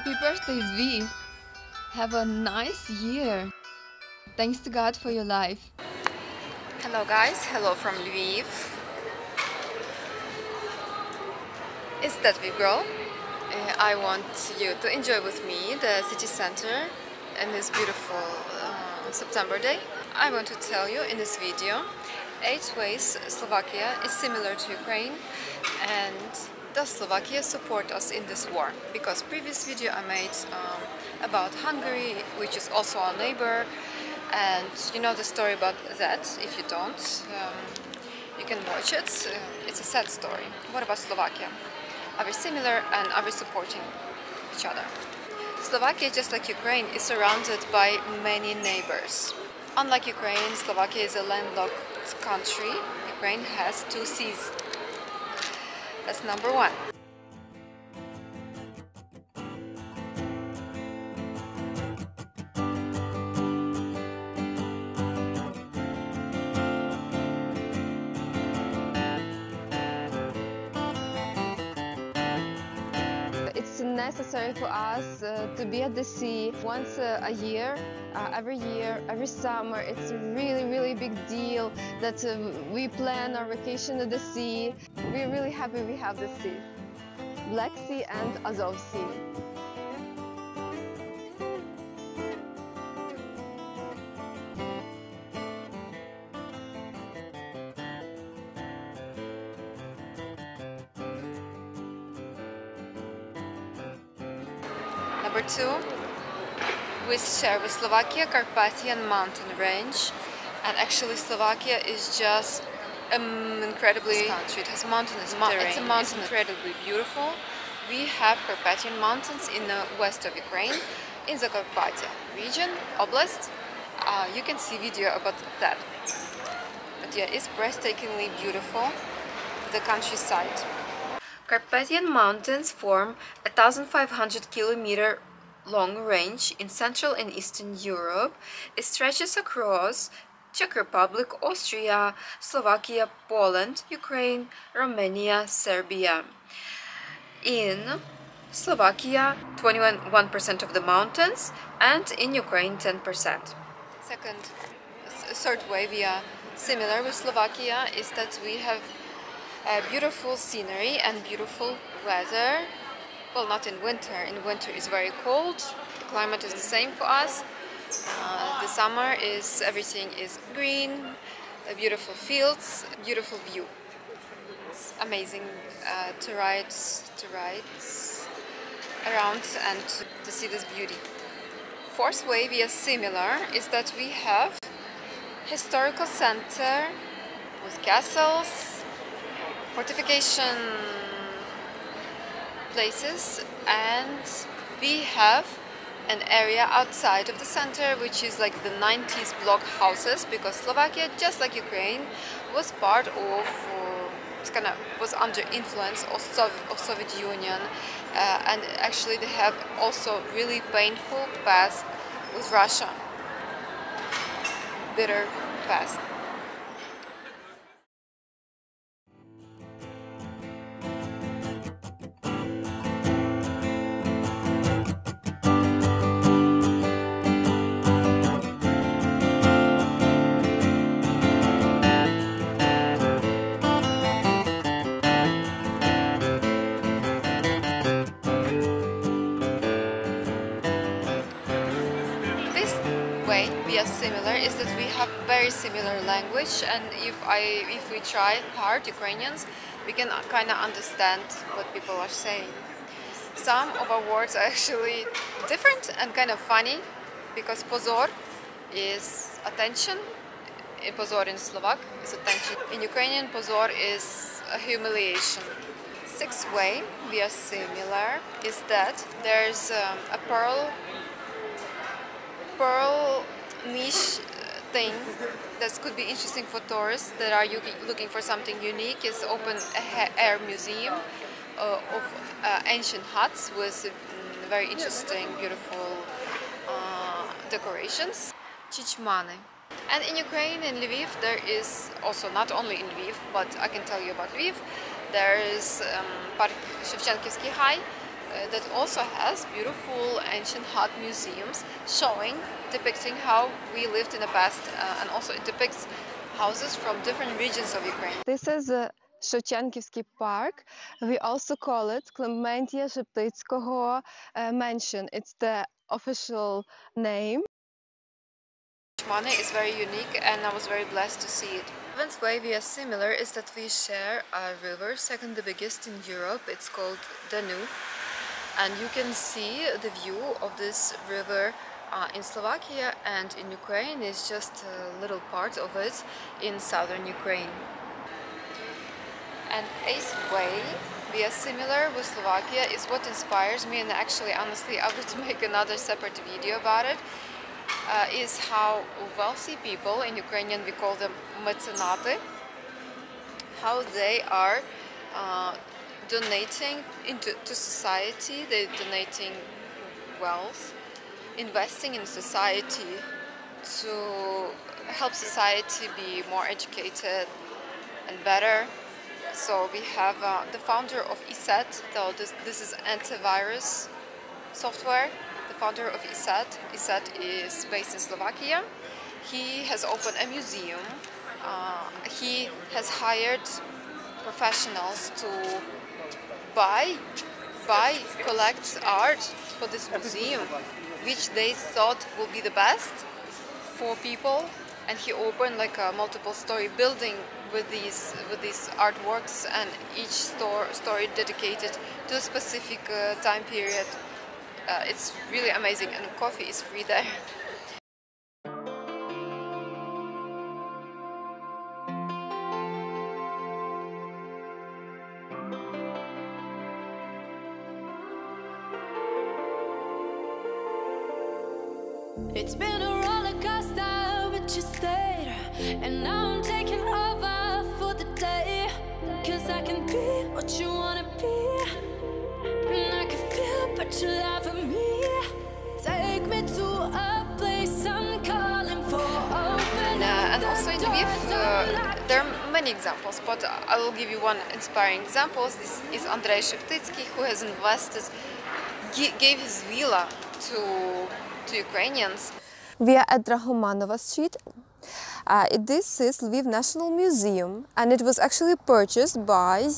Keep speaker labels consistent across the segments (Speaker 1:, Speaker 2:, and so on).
Speaker 1: Happy birthday, Zvi! Have a nice year. Thanks to God for your life. Hello guys, hello from Lviv. It's that Lviv girl. I want you to enjoy with me the city center in this beautiful September day. I want to tell you in this video 8 ways Slovakia is similar to Ukraine and does Slovakia support us in this war? Because previous video I made about Hungary, which is also our neighbor, and you know the story about that. If you don't, you can watch it. It's a sad story. What about Slovakia? Are we similar and are we supporting each other? Slovakia, just like Ukraine, is surrounded by many neighbors. Unlike Ukraine, Slovakia is a landlocked country. Ukraine has 2 seas. That's number 1. It's necessary for us to be at the sea once a year, every summer. It's a really big deal that we plan our vacation at the sea. We're really happy we have the sea, Black Sea and Azov Sea. Number 2, we share with Slovakia Carpathian mountain range, and actually Slovakia is just an incredibly country. It has mountainous terrain. It's a mountain, incredibly beautiful. We have Carpathian mountains in the west of Ukraine, in the Carpathia region, Oblast. You can see video about that. But yeah, it's breathtakingly beautiful, the countryside. Carpathian Mountains form a 1,500 kilometer long range in Central and Eastern Europe. It stretches across Czech Republic, Austria, Slovakia, Poland, Ukraine, Romania, Serbia. In Slovakia, 21% of the mountains, and in Ukraine, 10%. Third way we are similar with Slovakia is that we have beautiful scenery and beautiful weather. Well, not in winter. In winter it's very cold. The climate is the same for us. The summer is everything is green, beautiful fields, beautiful view. It's amazing to ride around and to see this beauty. Fourth way we are similar is that we have historical center with castles, fortification places, and we have an area outside of the center which is like the 90s block houses, because Slovakia, just like Ukraine, was part of was under influence of Soviet Union, and actually they have also really painful past with Russia, bitter past. We are similar is that we have very similar language, and if we try hard, Ukrainians, we can kind of understand what people are saying. Some of our words are actually different and kind of funny, because pozor is attention. Pozor in Slovak is attention. In Ukrainian, pozor is a humiliation. Sixth way we are similar is that there's a pearl niche thing that could be interesting for tourists that are looking for something unique. Is open air museum of ancient huts with very interesting, beautiful decorations. Chichmany. And in Ukraine, in Lviv, there is also, not only in Lviv, but I can tell you about Lviv, there is Park Sheptytsky High, that also has beautiful ancient hut museums depicting how we lived in the past, and also it depicts houses from different regions of Ukraine.
Speaker 2: This is a Shevtytsky Park. We also call it Klementia Sheptytskoho Mansion. It's the official name.
Speaker 1: Money is very unique, and I was very blessed to see it. The seventh way we are similar is that we share a river, second the biggest in Europe. It's called Danube, and you can see the view of this river in Slovakia, and in Ukraine is just a little part of it in southern Ukraine. And eighth way we are similar with Slovakia is what inspires me, and actually honestly I would make another separate video about it. Is how wealthy people, in Ukrainian we call them mecenaty, how they are donating to society. They're donating wealth, investing in society to help society be more educated and better. So we have the founder of ESET, though this is antivirus software. The founder of ESET. ESET is based in Slovakia. He has opened a museum. He has hired professionals to collect art for this museum, which they thought will be the best for people. And he opened like a multiple-story building with these artworks, and each story dedicated to a specific time period. It's really amazing, and coffee is free there.
Speaker 3: It's been a roller coaster, but you stayed, and now I'm taking over for the day. 'Cause I can be what you wanna be, and I can feel but you love me. Take me to a place I'm calling for.
Speaker 1: And also in Lviv, there are many examples, but I will give you one inspiring example. This is Andrey Sheptytsky, who has invested, gave his villa to Ukrainians.
Speaker 2: We are at Drahomanova Street. This is Lviv National Museum, and it was actually purchased by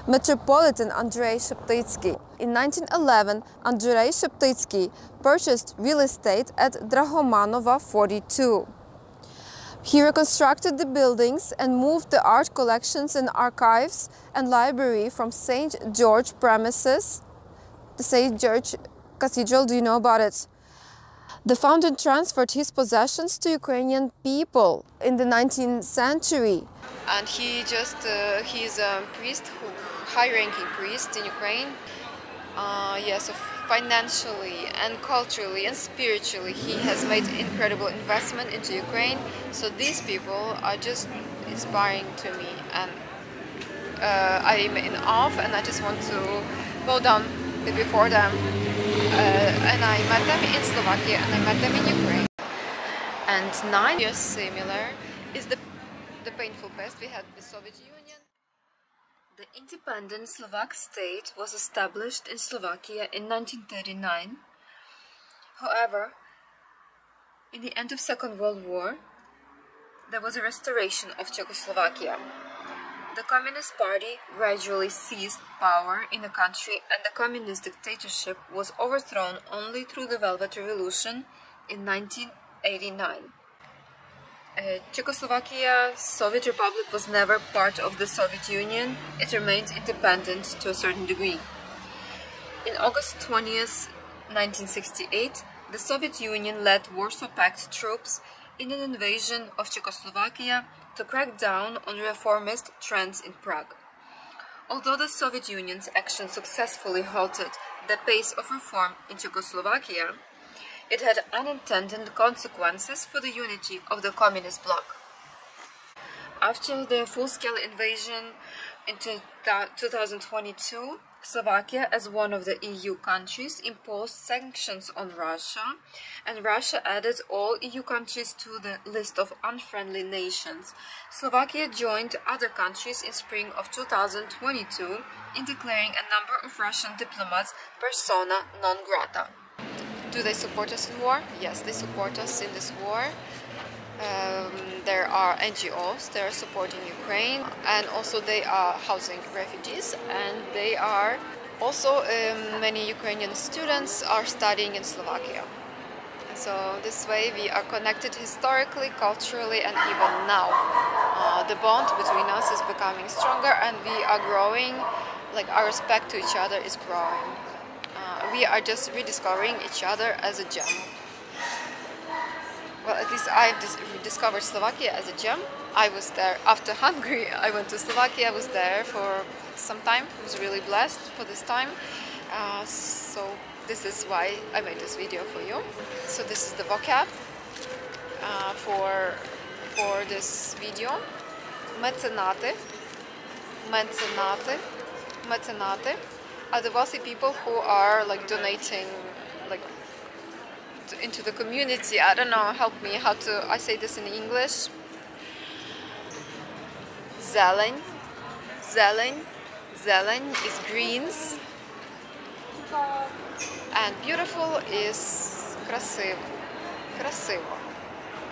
Speaker 2: Metropolitan Andrey Sheptytsky. In 1911, Andrey Sheptytsky purchased real estate at Drahomanova 42. He reconstructed the buildings and moved the art collections and archives and library from St. George premises. The St. George Cathedral, do you know about it? The founder transferred his possessions to Ukrainian people in the 19th century.
Speaker 1: And he is a priest, high-ranking priest in Ukraine. So financially and culturally and spiritually, he has made incredible investment into Ukraine. So these people are just inspiring to me, and I'm in awe, and I just want to bow down before them. And I met them in Slovakia, and I met them in Ukraine. And 9 years similar is the painful past we had with Soviet Union. The independent Slovak state was established in Slovakia in 1939. However, in the end of Second World War, there was a restoration of Czechoslovakia. The Communist Party gradually seized power in the country, and the communist dictatorship was overthrown only through the Velvet Revolution in 1989. Czechoslovakia, Soviet Republic, was never part of the Soviet Union. It remained independent to a certain degree. In August 20th, 1968, the Soviet Union led Warsaw Pact troops in an invasion of Czechoslovakia to crack down on reformist trends in Prague. Although the Soviet Union's action successfully halted the pace of reform in Czechoslovakia, it had unintended consequences for the unity of the communist bloc. After the full-scale invasion in 2022,
Speaker 2: Slovakia, as one of the EU countries, imposed sanctions on Russia, and Russia added all EU countries to the list of unfriendly nations. Slovakia joined other countries in spring of 2022 in declaring a number of Russian diplomats persona non grata. Do they support us in war? Yes, they support us in this war. There are NGOs, they are supporting Ukraine, and also they are housing refugees, and they are also many Ukrainian students are studying in Slovakia. So this way we are connected historically, culturally, and even now. The bond between us is becoming stronger, and we are growing, like our respect to each other is growing. We are just rediscovering each other as a gem. Well, at least I've discovered Slovakia as a gem. I was there after Hungary. I went to Slovakia. I was there for some time. I was really blessed for this time. So this is why I made this video for you. So this is the vocab for this video. Mecenate, mecenate, mecenate are the wealthy people who are like donating, like, into the community. I don't know, help me how to I say this in English. Zelen, zelen, zelen is greens, and beautiful is красиво, красиво,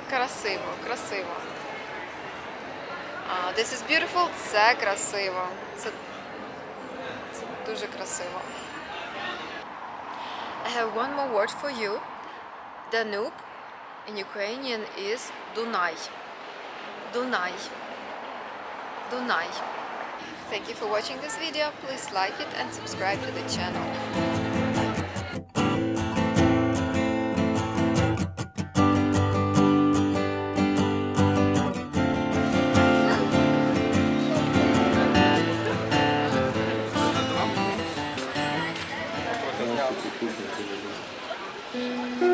Speaker 2: красиво, красиво. This is beautiful, це красиво, це дуже красиво. I have one more word for you. Danube in Ukrainian is Dunay. Dunay. Dunay. Thank you for watching this video. Please like it and subscribe to the channel.
Speaker 4: Thank you.